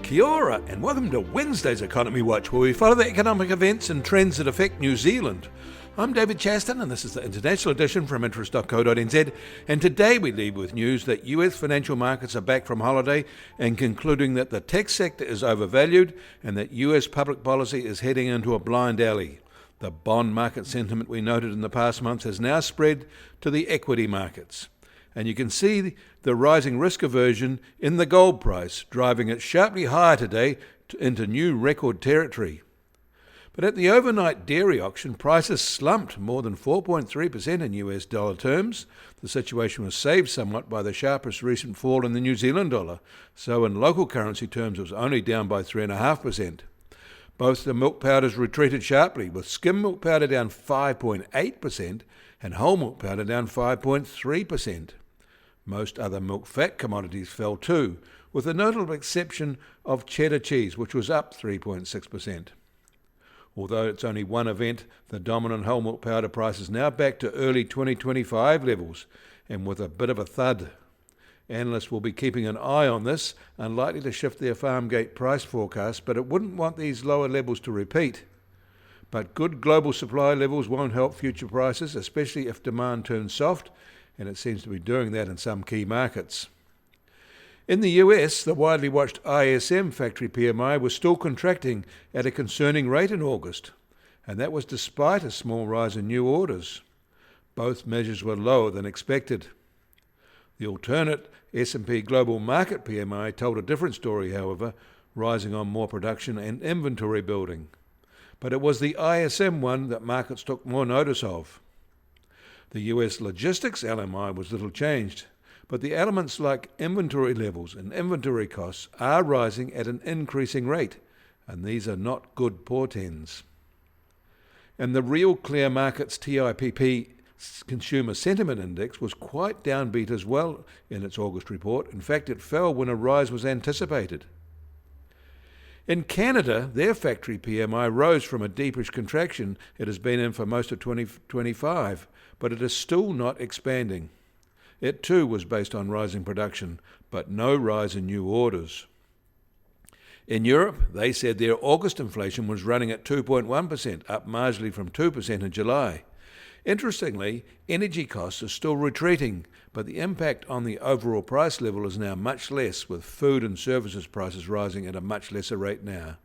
Kia ora, and welcome to Wednesday's Economy Watch, where we follow the economic events and trends that affect New Zealand. I'm David Chaston, and this is the international edition from Analysts, and today we lead with news that US financial markets are back from holiday and concluding that the tech sector is overvalued and that US public policy is heading into a blind alley. The bond market sentiment we noted in the past months has now spread to the equity markets. And you can see the rising risk aversion in the gold price, driving it sharply higher today into new record territory. But at the overnight dairy auction, prices slumped more than 4.3% in US dollar terms. The situation was saved somewhat by the sharpest recent fall in the New Zealand dollar, so in local currency terms it was only down by 3.5%. Both the milk powders retreated sharply, with skim milk powder down 5.8% and whole milk powder down 5.3%. Most other milk fat commodities fell too, with the notable exception of cheddar cheese, which was up 3.6%. Although it's only one event, the dominant whole milk powder price is now back to early 2025 levels, and with a bit of a thud. Analysts will be keeping an eye on this, unlikely to shift their farmgate price forecast, but it wouldn't want these lower levels to repeat. But good global supply levels won't help future prices, especially if demand turns soft, and it seems to be doing that in some key markets. In the US, the widely watched ISM factory PMI was still contracting at a concerning rate in August, and that was despite a small rise in new orders. Both measures were lower than expected. The alternate S&P Global Market PMI told a different story, however, rising on more production and inventory building. But it was the ISM one that markets took more notice of. The US logistics LMI was little changed, but the elements like inventory levels and inventory costs are rising at an increasing rate, and these are not good portends. And the Real Clear Markets TIPP Consumer Sentiment Index was quite downbeat as well in its August report. In fact, it fell when a rise was anticipated. In Canada, their factory PMI rose from a deepish contraction it has been in for most of 2025, but it is still not expanding. It too was based on rising production, but no rise in new orders. In Europe, they said their August inflation was running at 2.1%, up marginally from 2% in July. Interestingly, energy costs are still retreating, but the impact on the overall price level is now much less, with food and services prices rising at a much lesser rate now.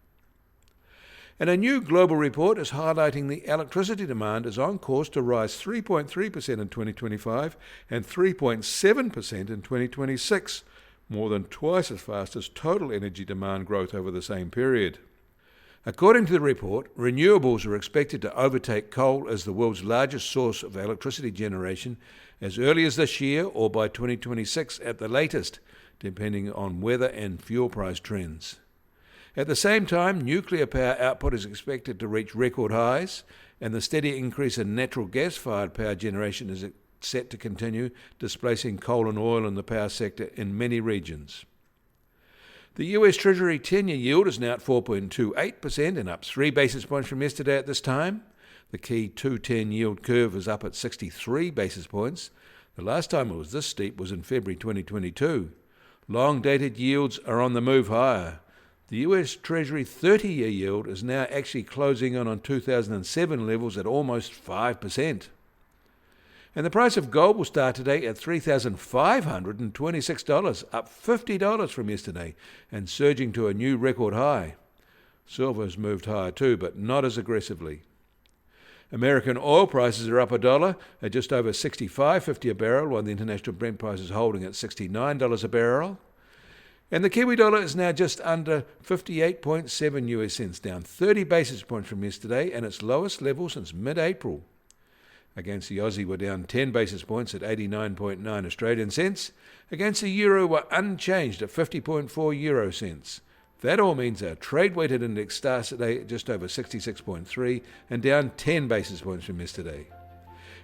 And a new global report is highlighting the electricity demand is on course to rise 3.3% in 2025 and 3.7% in 2026, more than twice as fast as total energy demand growth over the same period. According to the report, renewables are expected to overtake coal as the world's largest source of electricity generation as early as this year or by 2026 at the latest, depending on weather and fuel price trends. At the same time, nuclear power output is expected to reach record highs, and the steady increase in natural gas-fired power generation is set to continue, displacing coal and oil in the power sector in many regions. The US Treasury 10-year yield is now at 4.28% and up 3 basis points from yesterday at this time. The key 2-10 yield curve is up at 63 basis points. The last time it was this steep was in February 2022. Long-dated yields are on the move higher. The US Treasury 30-year yield is now actually closing in on 2007 levels at almost 5%. And the price of gold will start today at $3,526, up $50 from yesterday, and surging to a new record high. Silver has moved higher too, but not as aggressively. American oil prices are up $1 at just over $65.50 a barrel, while the international Brent price is holding at $69 a barrel. And the Kiwi dollar is now just under 58.7 US cents, down 30 basis points from yesterday, and its lowest level since mid-April. Against the Aussie were down 10 basis points at 89.9 Australian cents. Against the euro were unchanged at 50.4 euro cents. That all means our trade-weighted index starts today at just over 66.3 and down 10 basis points from yesterday.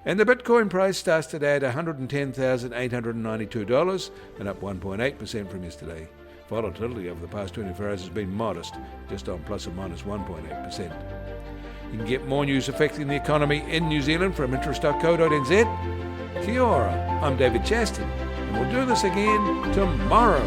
And the Bitcoin price starts today at $110,892 and up 1.8% from yesterday. Volatility over the past 24 hours has been modest, just on plus or minus 1.8%. You can get more news affecting the economy in New Zealand from Analysts.co.nz. Kia ora, I'm David Chaston, and we'll do this again tomorrow.